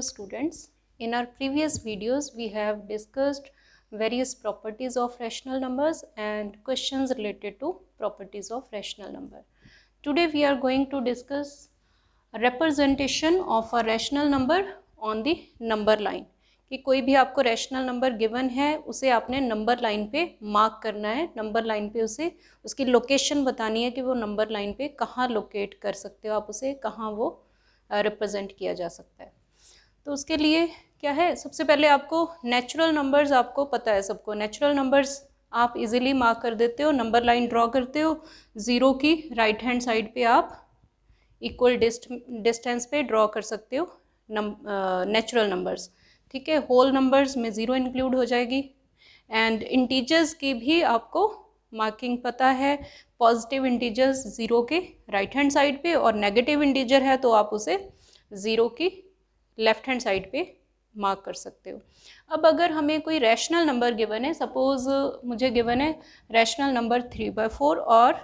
students. In our previous videos, we have discussed various properties of rational numbers and questions related to properties of rational number. Today we are going to discuss representation of a rational number on the number line. कि कोई भी आपको rational number given है उसे आपने number line पे mark करना है, नंबर लाइन पे उसे उसकी लोकेशन बतानी है कि वो नंबर लाइन पे कहाँ लोकेट कर सकते हो आप उसे, कहाँ वो रिप्रेजेंट किया जा सकता है। तो उसके लिए क्या है, सबसे पहले आपको नेचुरल नंबर्स आपको पता है सबको, नेचुरल नंबर्स आप इजीली मार्क कर देते हो, नंबर लाइन ड्रॉ करते हो, ज़ीरो की राइट हैंड साइड पे आप इक्वल डिस्टेंस पे ड्रॉ कर सकते हो नेचुरल नंबर्स, ठीक है। होल नंबर्स में ज़ीरो इंक्लूड हो जाएगी एंड इंटीजर्स की भी आपको मार्किंग पता है, पॉजिटिव इंटीजर्स ज़ीरो के राइट हैंड साइड पे और नेगेटिव इंटीजर है तो आप उसे ज़ीरो की लेफ्ट हैंड साइड पे मार्क कर सकते हो। अब अगर हमें कोई रैशनल नंबर गिवन है, सपोज़ मुझे गिवन है रैशनल नंबर 3/4 और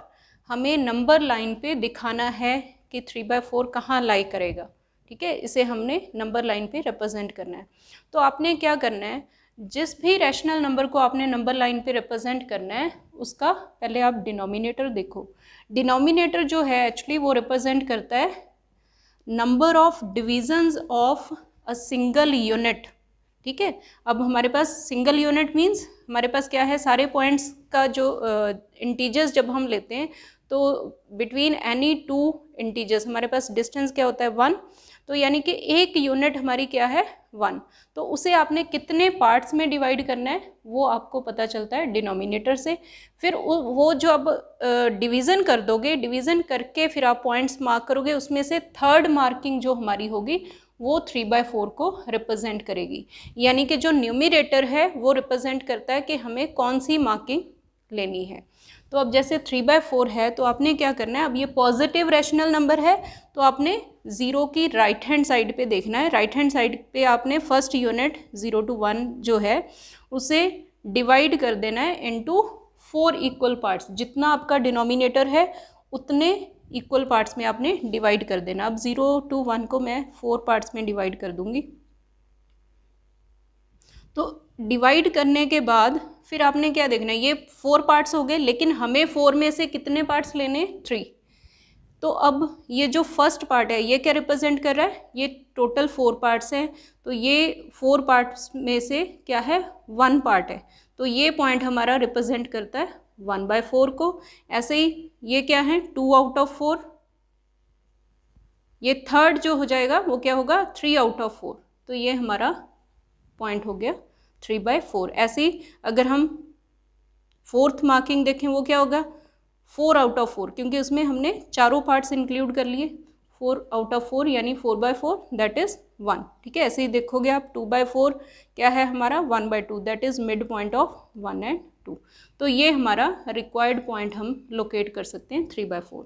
हमें नंबर लाइन पे दिखाना है कि 3/4 कहाँ लाई करेगा, ठीक है, इसे हमने नंबर लाइन पे रिप्रेजेंट करना है। तो आपने क्या करना है, जिस भी रैशनल नंबर को आपने नंबर लाइन पे रिप्रेजेंट करना है उसका पहले आप डिनोमिनेटर देखो। डिनोमिनेटर जो है एक्चुअली वो रिप्रेजेंट करता है number of divisions of a single unit, ठीक है। अब हमारे पास सिंगल यूनिट मीन्स हमारे पास क्या है, सारे पॉइंट्स का जो इंटीजर्स जब हम लेते हैं तो बिटवीन एनी टू इंटीजर्स हमारे पास डिस्टेंस क्या होता है 1, तो यानी कि एक यूनिट हमारी क्या है 1, तो उसे आपने कितने पार्ट्स में डिवाइड करना है वो आपको पता चलता है डिनोमिनेटर से। फिर वो जो अब डिवीज़न कर दोगे, डिवीज़न करके फिर आप पॉइंट्स मार्क करोगे, उसमें से थर्ड मार्किंग जो हमारी होगी वो 3/4 को रिप्रेजेंट करेगी, यानी कि जो न्यूमरेटर है वो रिप्रेजेंट करता है कि हमें कौन सी मार्किंग लेनी है। तो अब जैसे 3/4 है तो आपने क्या करना है, अब ये पॉजिटिव रैशनल नंबर है तो आपने ज़ीरो की राइट हैंड साइड पे देखना है, राइट हैंड साइड पे आपने फर्स्ट यूनिट 0 to 1 जो है उसे डिवाइड कर देना है इनटू 4 इक्वल पार्ट्स, जितना आपका डिनोमिनेटर है उतने इक्वल पार्ट्स में आपने डिवाइड कर देना। अब 0 to 1 को मैं 4 पार्ट्स में डिवाइड कर दूंगी। तो डिवाइड करने के बाद फिर आपने क्या देखना है, ये 4 पार्ट्स हो गए लेकिन हमें 4 में से कितने पार्ट्स लेने, 3। तो अब ये जो फर्स्ट पार्ट है ये क्या रिप्रेजेंट कर रहा है, ये टोटल 4 पार्ट्स हैं, तो ये 4 पार्ट्स में से क्या है 1 पार्ट है, तो ये पॉइंट हमारा रिप्रेजेंट करता है 1/4 को। ऐसे ही ये क्या है 2 out of 4, ये थर्ड जो हो जाएगा वो क्या होगा 3 out of 4, तो ये हमारा पॉइंट हो गया 3/4। ऐसे ही अगर हम फोर्थ मार्किंग देखें वो क्या होगा 4 out of 4, क्योंकि उसमें हमने चारों पार्ट्स इंक्लूड कर लिए, 4 out of 4 यानी 4/4 दैट इज़ 1, ठीक है। ऐसे ही देखोगे आप 2/4 क्या है हमारा 1/2 that is mid point of 1 and 2, तो ये हमारा रिक्वायर्ड पॉइंट हम लोकेट कर सकते हैं 3/4।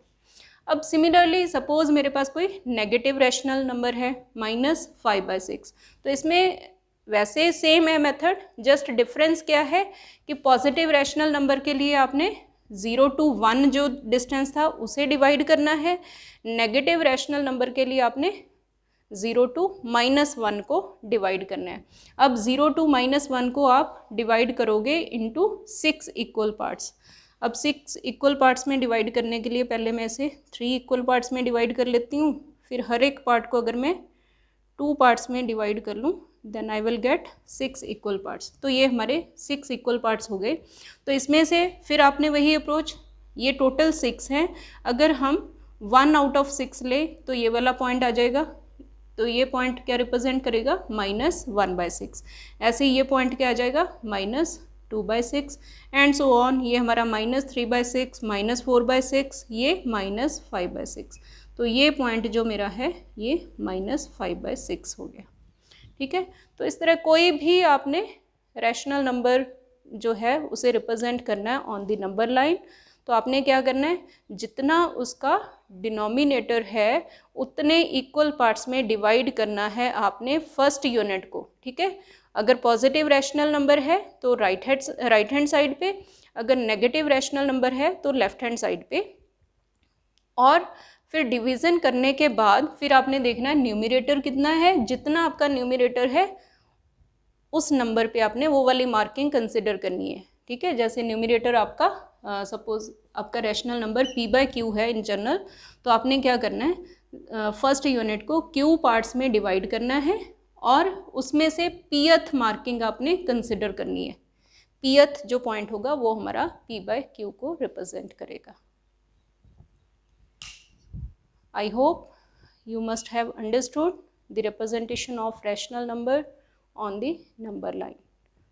अब सिमिलरली सपोज मेरे पास कोई नेगेटिव रैशनल नंबर है -5/6, तो इसमें वैसे सेम है मेथड, जस्ट डिफरेंस क्या है कि पॉजिटिव रैशनल नंबर के लिए आपने 0 to 1 जो डिस्टेंस था उसे डिवाइड करना है, नेगेटिव रैशनल नंबर के लिए आपने 0 to -1 को डिवाइड करना है। अब 0 to -1 को आप डिवाइड करोगे इनटू 6 इक्वल पार्ट्स। अब 6 इक्वल पार्ट्स में डिवाइड करने के लिए पहले मैं इसे 3 इक्वल पार्ट्स में डिवाइड कर लेती हूँ, फिर हर एक पार्ट को अगर मैं 2 पार्ट्स में डिवाइड कर लूँ then I will get 6 equal parts, तो ये हमारे 6 इक्वल पार्ट्स हो गए। तो इसमें से फिर आपने वही अप्रोच, ये टोटल 6 हैं, अगर हम 1 out of 6 ले तो ये वाला पॉइंट आ जाएगा, तो ये पॉइंट क्या रिप्रेजेंट करेगा -1/6। ऐसे ही ये पॉइंट क्या आ जाएगा -2/6 एंड सो ऑन, ये हमारा -3/6, -4/6, ये -5/6, तो ये पॉइंट जो मेरा है ये -5/6 हो गया, ठीक है। तो इस तरह कोई भी आपने रैशनल नंबर जो है उसे रिप्रेजेंट करना है ऑन द नंबर लाइन, तो आपने क्या करना है, जितना उसका डिनोमिनेटर है उतने इक्वल पार्ट्स में डिवाइड करना है आपने फर्स्ट यूनिट को, ठीक है। अगर पॉजिटिव रैशनल नंबर है तो राइट हैंड साइड पे, अगर नेगेटिव रैशनल नंबर है तो लेफ्ट हैंड साइड पे, और फिर डिवीज़न करने के बाद फिर आपने देखना है न्यूमरेटर कितना है, जितना आपका न्यूमरेटर है उस नंबर पे आपने वो वाली मार्किंग कंसिडर करनी है, ठीक है। जैसे न्यूमरेटर आपका सपोज आपका रैशनल नंबर p/q है इन जनरल, तो आपने क्या करना है, फर्स्ट यूनिट को q पार्ट्स में डिवाइड करना है और उसमें से pth मार्किंग आपने कंसिडर करनी है। pth जो पॉइंट होगा वो हमारा p/q को रिप्रेजेंट करेगा। I hope you must have understood the representation of rational number on the number line.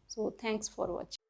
So thanks for watching.